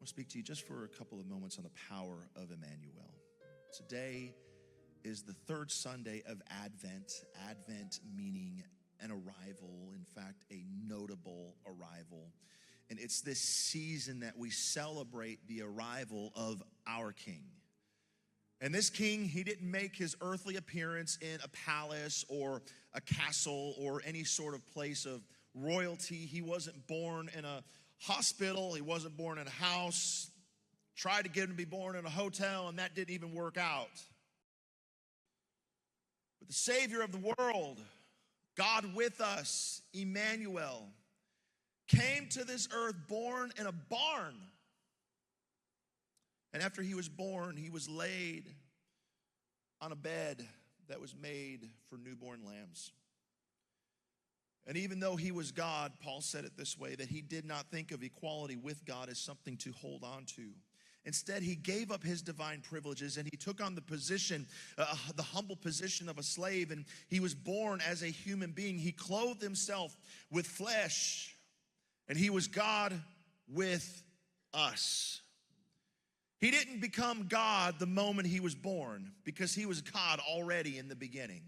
want to speak to you just for a couple of moments on the power of Emmanuel. Today is the third Sunday of Advent. Advent meaning an arrival, in fact, a notable arrival. And it's this season that we celebrate the arrival of our King. And this King, he didn't make his earthly appearance in a palace or a castle or any sort of place of royalty. He wasn't born in a hospital. He wasn't born in a house. Tried to get him to be born in a hotel, and that didn't even work out. But the Savior of the world, God with us, Emmanuel, came to this earth born in a barn. And after he was born, he was laid on a bed that was made for newborn lambs. And even though he was God, Paul said it this way, that he did not think of equality with God as something to hold on to. Instead, he gave up his divine privileges and he took on the position, the humble position of a slave, and he was born as a human being. He clothed himself with flesh, and he was God with us. He didn't become God the moment he was born, because he was God already in the beginning.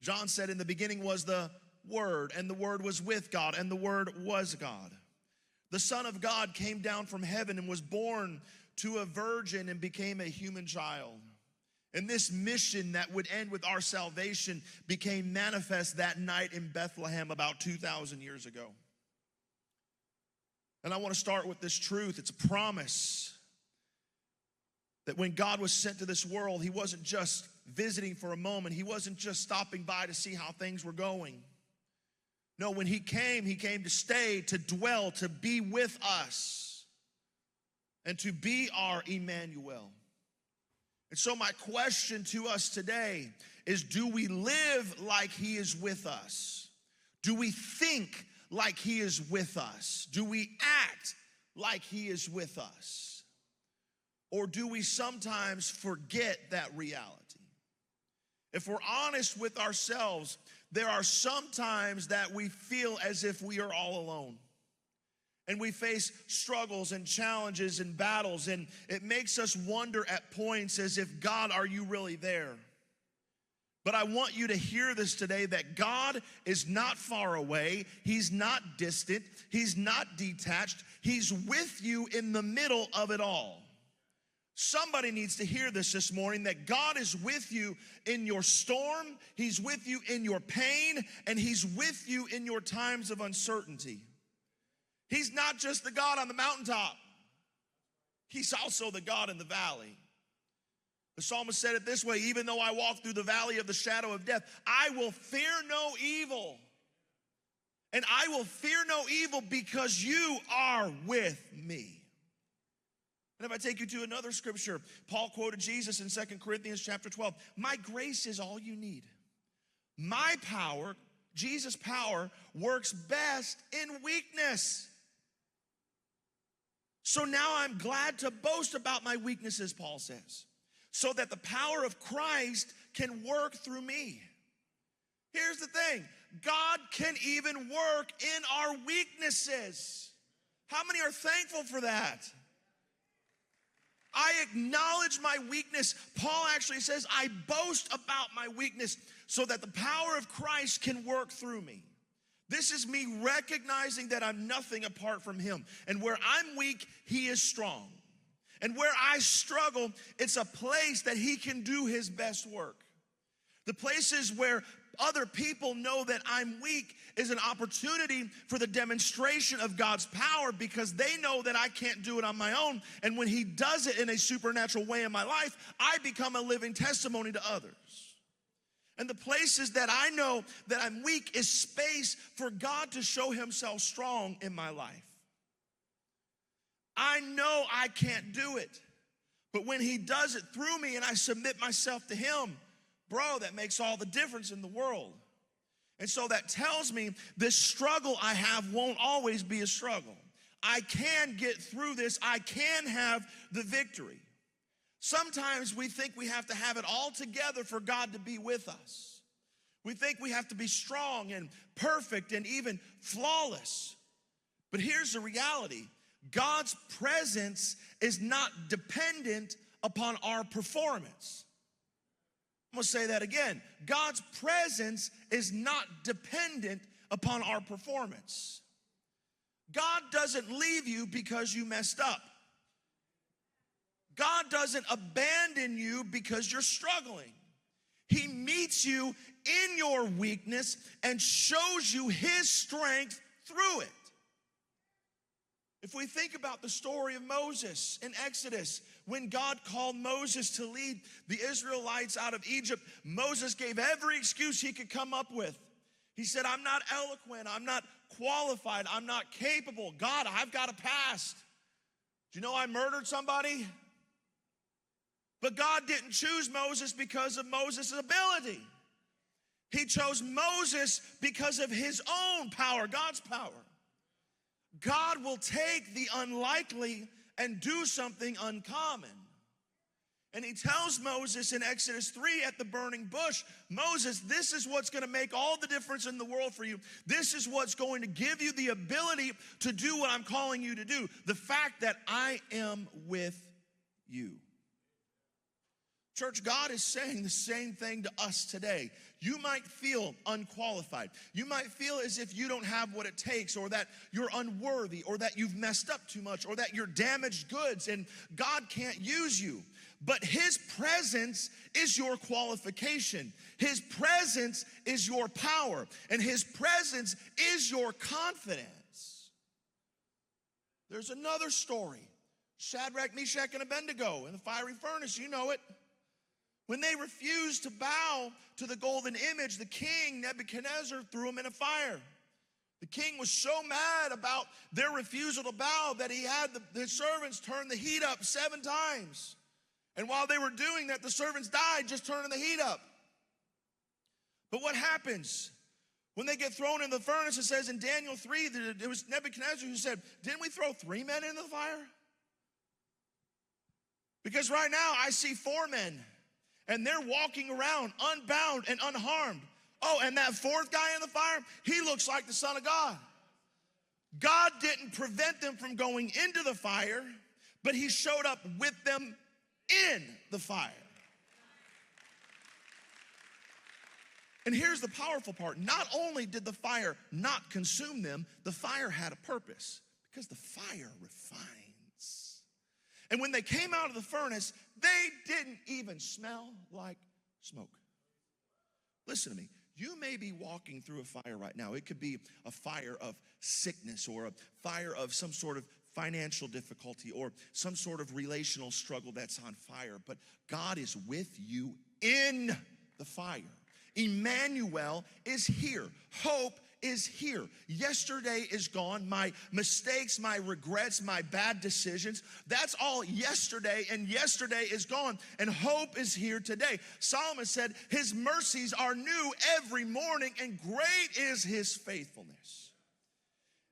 John said, in the beginning was the Word, and the Word was with God, and the Word was God. The Son of God came down from heaven and was born to a virgin and became a human child. And this mission that would end with our salvation became manifest that night in Bethlehem about 2,000 years ago. And I want to start with this truth. It's a promise that when God was sent to this world, he wasn't just visiting for a moment. He wasn't just stopping by to see how things were going. No, when he came to stay, to dwell, to be with us, and to be our Emmanuel. And so my question to us today is, do we live like he is with us? Do we think like he is with us? Do we act like he is with us? Or do we sometimes forget that reality? If we're honest with ourselves, there are some times that we feel as if we are all alone. And we face struggles and challenges and battles, and it makes us wonder at points as if, God, are you really there? But I want you to hear this today, that God is not far away. He's not distant. He's not detached. He's with you in the middle of it all. Somebody needs to hear this morning, that God is with you in your storm, he's with you in your pain, and he's with you in your times of uncertainty. He's not just the God on the mountaintop. He's also the God in the valley. The psalmist said it this way, even though I walk through the valley of the shadow of death, I will fear no evil. And I will fear no evil because you are with me. And if I take you to another scripture, Paul quoted Jesus in 2 Corinthians chapter 12. My grace is all you need. My power, Jesus' power, works best in weakness. So now I'm glad to boast about my weaknesses, Paul says, so that the power of Christ can work through me. Here's the thing, God can even work in our weaknesses. How many are thankful for that? I acknowledge my weakness. Paul actually says, I boast about my weakness so that the power of Christ can work through me. This is me recognizing that I'm nothing apart from him. And where I'm weak, he is strong. And where I struggle, it's a place that he can do his best work. The places where other people know that I'm weak is an opportunity for the demonstration of God's power, because they know that I can't do it on my own. And when he does it in a supernatural way in my life, I become a living testimony to others. And the places that I know that I'm weak is space for God to show himself strong in my life. I know I can't do it, but when he does it through me and I submit myself to him, bro, that makes all the difference in the world. And so that tells me this struggle I have won't always be a struggle. I can get through this. I can have the victory. Sometimes we think we have to have it all together for God to be with us. We think we have to be strong and perfect and even flawless. But here's the reality. God's presence is not dependent upon our performance. I'm going to say that again. God's presence is not dependent upon our performance. God doesn't leave you because you messed up. God doesn't abandon you because you're struggling. He meets you in your weakness and shows you his strength through it. If we think about the story of Moses in Exodus, when God called Moses to lead the Israelites out of Egypt, Moses gave every excuse he could come up with. He said, I'm not eloquent, I'm not qualified, I'm not capable. God, I've got a past. Do you know I murdered somebody? But God didn't choose Moses because of Moses' ability. He chose Moses because of his own power, God's power. God will take the unlikely and do something uncommon. And he tells Moses in Exodus 3 at the burning bush, Moses, this is what's going to make all the difference in the world for you. This is what's going to give you the ability to do what I'm calling you to do. The fact that I am with you. Church, God is saying the same thing to us today. You might feel unqualified. You might feel as if you don't have what it takes, or that you're unworthy, or that you've messed up too much, or that you're damaged goods and God can't use you. But his presence is your qualification. His presence is your power. And his presence is your confidence. There's another story. Shadrach, Meshach, and Abednego in the fiery furnace. You know it. When they refused to bow to the golden image, the king, Nebuchadnezzar, threw them in a fire. The king was so mad about their refusal to bow that he had his servants turn the heat up 7 times. And while they were doing that, the servants died just turning the heat up. But what happens? When they get thrown in the furnace, it says in Daniel 3 that it was Nebuchadnezzar who said, didn't we throw 3 men into the fire? Because right now I see 4 men. And they're walking around unbound and unharmed. Oh, and that 4th guy in the fire, he looks like the Son of God. God didn't prevent them from going into the fire, but he showed up with them in the fire. And here's the powerful part. Not only did the fire not consume them, the fire had a purpose, because the fire refines. And when they came out of the furnace, they didn't even smell like smoke. Listen to me. You may be walking through a fire right now. It could be a fire of sickness, or a fire of some sort of financial difficulty, or some sort of relational struggle that's on fire. But God is with you in the fire. Emmanuel is here. Hope is here. Yesterday is gone. My mistakes, my regrets, my bad decisions, that's all yesterday, and yesterday is gone, and hope is here today. Solomon said, his mercies are new every morning, and great is his faithfulness.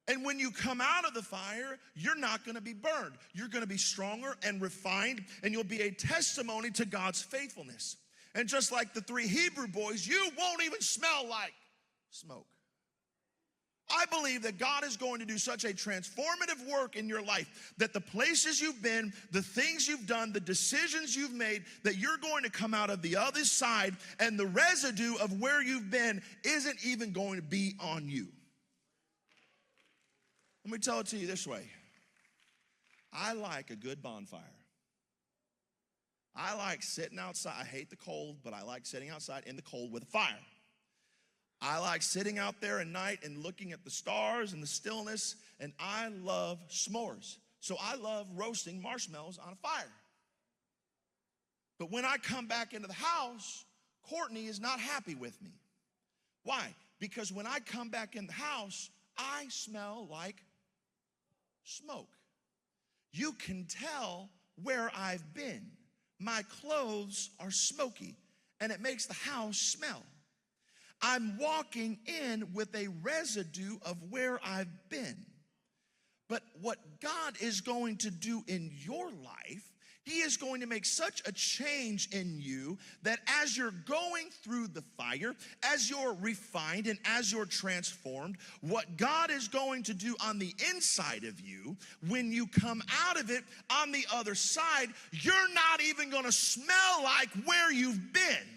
And when you come out of the fire, you're not going to be burned. You're going to be stronger and refined, and you'll be a testimony to God's faithfulness. And just like the 3 Hebrew boys, you won't even smell like smoke. I believe that God is going to do such a transformative work in your life that the places you've been, the things you've done, the decisions you've made, that you're going to come out of the other side, and the residue of where you've been isn't even going to be on you. Let me tell it to you this way. I like a good bonfire. I like sitting outside. I hate the cold, but I like sitting outside in the cold with a fire. I like sitting out there at night and looking at the stars and the stillness, and I love s'mores. So I love roasting marshmallows on a fire. But when I come back into the house, Courtney is not happy with me. Why? Because when I come back in the house, I smell like smoke. You can tell where I've been. My clothes are smoky, and it makes the house smell. I'm walking in with a residue of where I've been. But what God is going to do in your life, He is going to make such a change in you that as you're going through the fire, as you're refined and as you're transformed, what God is going to do on the inside of you, when you come out of it on the other side, you're not even going to smell like where you've been.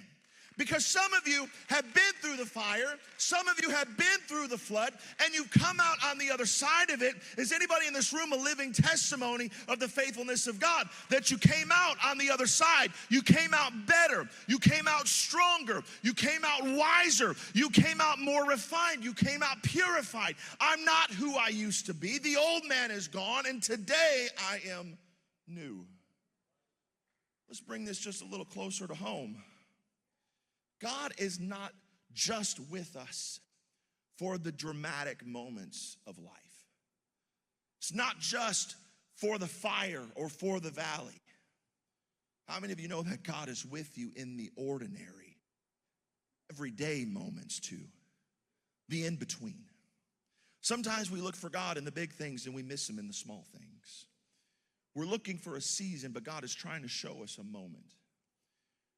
Because some of you have been through the fire, some of you have been through the flood, and you've come out on the other side of it. Is anybody in this room a living testimony of the faithfulness of God? That you came out on the other side, you came out better, you came out stronger, you came out wiser, you came out more refined, you came out purified. I'm not who I used to be. The old man is gone, and today I am new. Let's bring this just a little closer to home. God is not just with us for the dramatic moments of life. It's not just for the fire or for the valley. How many of you know that God is with you in the ordinary, everyday moments too, the in-between? Sometimes we look for God in the big things and we miss him in the small things. We're looking for a season, but God is trying to show us a moment.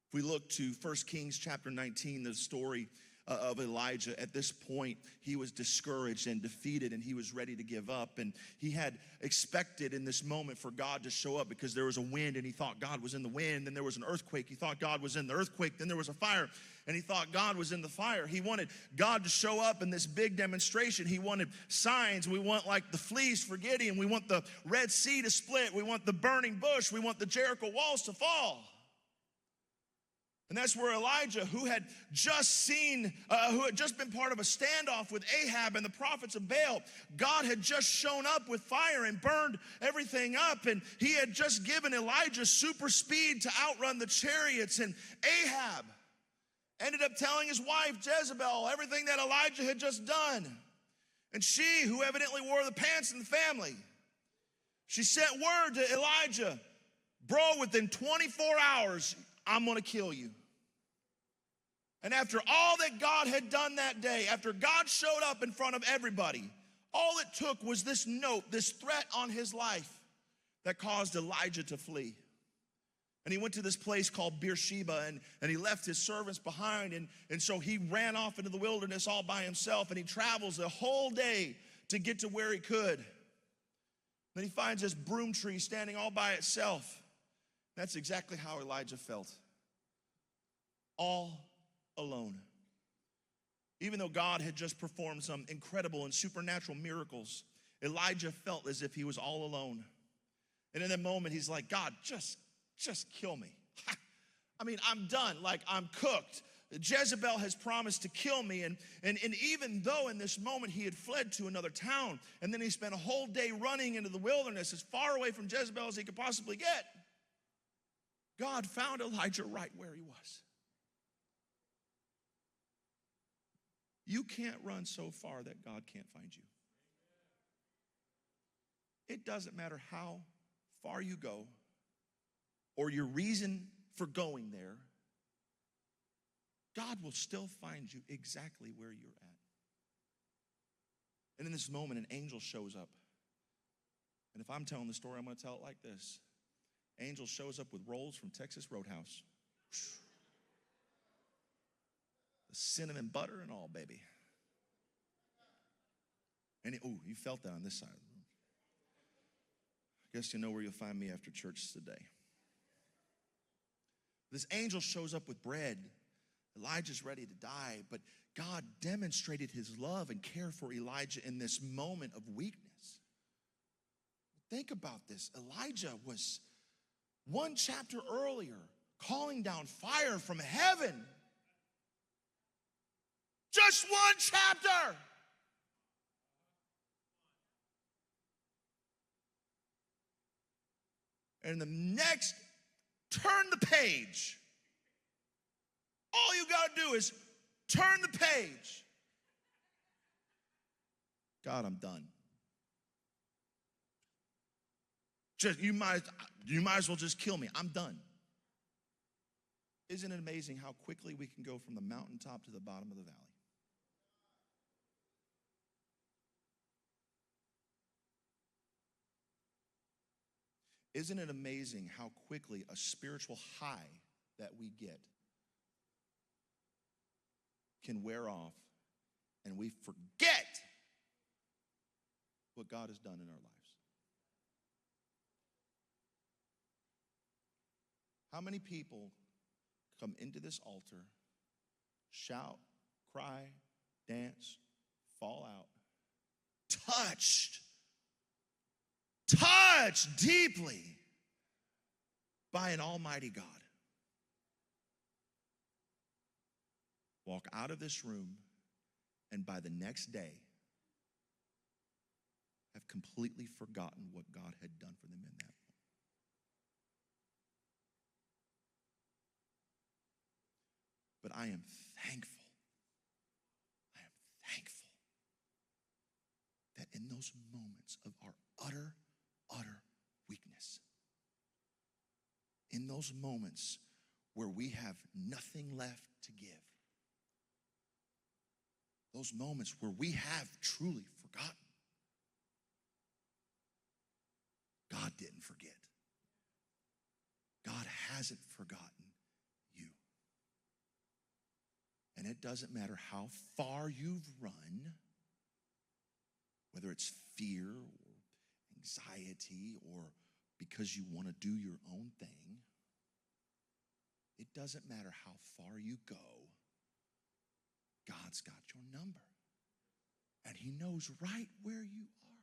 If we look to 1 Kings chapter 19, the story of Elijah, at this point, he was discouraged and defeated, and he was ready to give up. And he had expected in this moment for God to show up because there was a wind, and he thought God was in the wind. Then there was an earthquake. He thought God was in the earthquake. Then there was a fire, and he thought God was in the fire. He wanted God to show up in this big demonstration. He wanted signs. We want like the fleece for Gideon. We want the Red Sea to split. We want the burning bush. We want the Jericho walls to fall. And that's where Elijah, who had just been part of a standoff with Ahab and the prophets of Baal, God had just shown up with fire and burned everything up. And he had just given Elijah super speed to outrun the chariots. And Ahab ended up telling his wife, Jezebel, everything that Elijah had just done. And she, who evidently wore the pants in the family, she sent word to Elijah, bro, within 24 hours, I'm going to kill you. And after all that God had done that day, after God showed up in front of everybody, all it took was this note, this threat on his life that caused Elijah to flee. And he went to this place called Beersheba, and he left his servants behind, and so he ran off into the wilderness all by himself, and he travels a whole day to get to where he could. Then he finds this broom tree standing all by itself. That's exactly how Elijah felt. All alone. Even though God had just performed some incredible and supernatural miracles, Elijah felt as if he was all alone. And in that moment, he's like, God, just kill me. I mean, I'm done. Like, I'm cooked. Jezebel has promised to kill me. And even though in this moment he had fled to another town, and then he spent a whole day running into the wilderness as far away from Jezebel as he could possibly get, God found Elijah right where he was. You can't run so far that God can't find you. It doesn't matter how far you go or your reason for going there, God will still find you exactly where you're at. And in this moment, an angel shows up. And if I'm telling the story, I'm going to tell it like this. Angel shows up with rolls from Texas Roadhouse. The cinnamon butter and all, baby. And you felt that on this side of the room. I guess you know where you'll find me after church today. This angel shows up with bread. Elijah's ready to die, but God demonstrated his love and care for Elijah in this moment of weakness. Think about this. Elijah was one chapter earlier calling down fire from heaven. Just one chapter. And the next, turn the page. All you got to do is turn the page. God, I'm done. You might as well just kill me. I'm done. Isn't it amazing how quickly we can go from the mountaintop to the bottom of the valley? Isn't it amazing how quickly a spiritual high that we get can wear off and we forget what God has done in our lives? How many people come into this altar, shout, cry, dance, fall out, touched deeply by an almighty God, walk out of this room, and by the next day have completely forgotten what God had done for them in that moment? But I am thankful that in those moments of our utter weakness, in those moments where we have nothing left to give, those moments where we have truly forgotten, God didn't forget. God hasn't forgotten you. And it doesn't matter how far you've run, whether it's fear or anxiety or because you want to do your own thing. It doesn't matter how far you go. God's got your number. And he knows right where you are.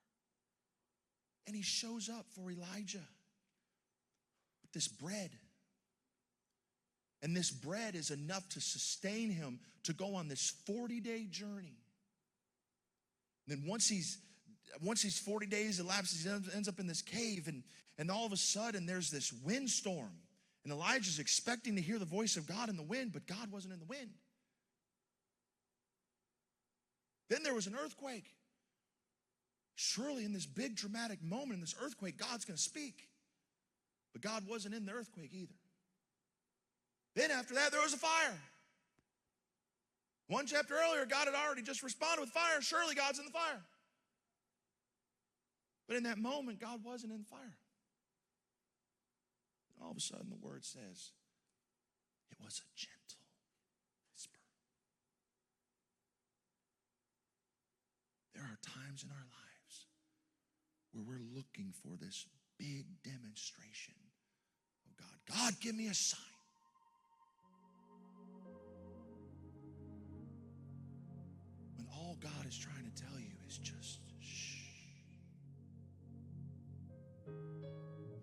And he shows up for Elijah with this bread. And this bread is enough to sustain him to go on this 40-day journey. And then once he's 40 days elapsed, he ends up in this cave, and all of a sudden there's this windstorm. And Elijah's expecting to hear the voice of God in the wind, but God wasn't in the wind. Then there was an earthquake. Surely in this big dramatic moment, in this earthquake, God's going to speak. But God wasn't in the earthquake either. Then after that, there was a fire. One chapter earlier, God had already just responded with fire. Surely God's in the fire. But in that moment, God wasn't in the fire. And all of a sudden, the word says, it was a gentle whisper. There are times in our lives where we're looking for this big demonstration of God. God, give me a sign. When all God is trying to tell you is just shh.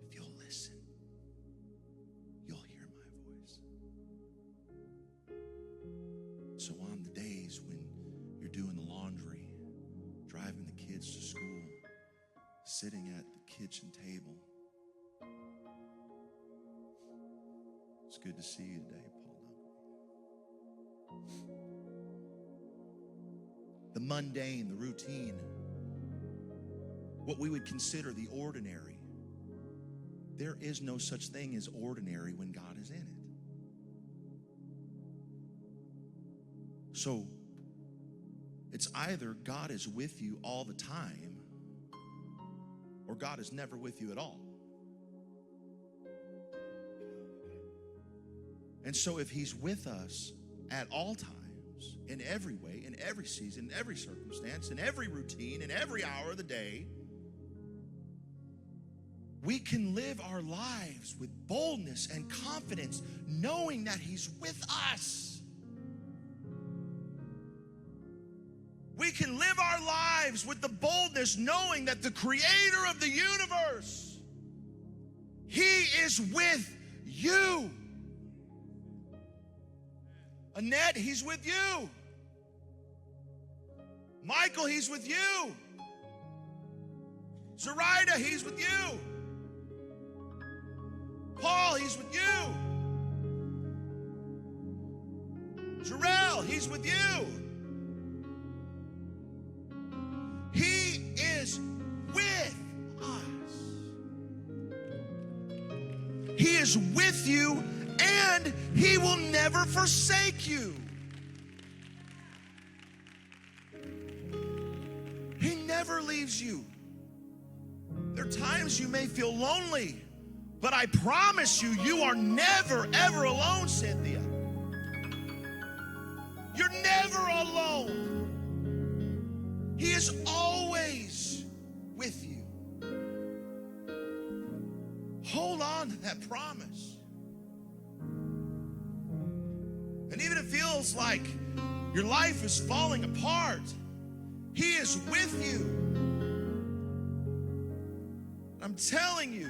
If you'll listen, you'll hear my voice. So on the days when you're doing the laundry, driving the kids to school, sitting at the kitchen table, it's good to see you today, Paul. The mundane, the routine, what we would consider the ordinary. There is no such thing as ordinary when God is in it. So it's either God is with you all the time or God is never with you at all. And so if he's with us at all times, in every way, in every season, in every circumstance, in every routine, in every hour of the day, we can live our lives with boldness and confidence, knowing that he's with us. We can live our lives with the boldness, knowing that the creator of the universe, he is with you. Annette, he's with you. Michael, he's with you. Zoraida, he's with you. Paul, he's with you. Jarrell, he's with you. He is with us. He is with you, and he will never forsake you. He never leaves you. There are times you may feel lonely. But I promise you, you are never, ever alone, Cynthia. You're never alone. He is always with you. Hold on to that promise. And even if it feels like your life is falling apart, He is with you. I'm telling you,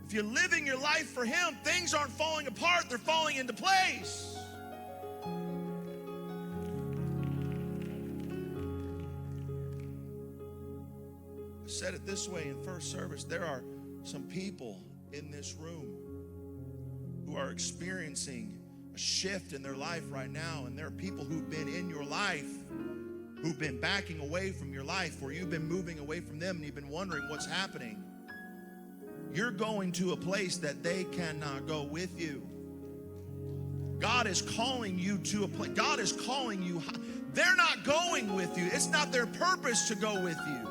if you're living your life for Him, things aren't falling apart, they're falling into place. I said it this way in first service. There are some people in this room who are experiencing a shift in their life right now, and there are people who've been in your life who've been backing away from your life, or you've been moving away from them and you've been wondering what's happening. You're going to a place that they cannot go with you. God is calling you to a place. God is calling you. They're not going with you. It's not their purpose to go with you.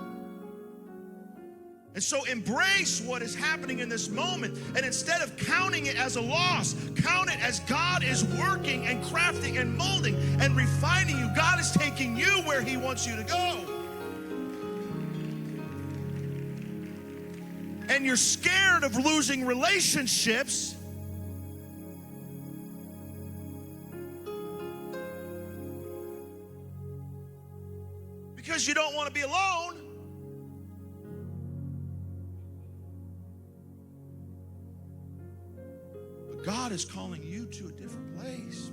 And so embrace what is happening in this moment, and instead of counting it as a loss, count it as God is working and crafting and molding and refining you. God is taking you where He wants you to go. And you're scared of losing relationships because you don't want to be alone. God is calling you to a different place.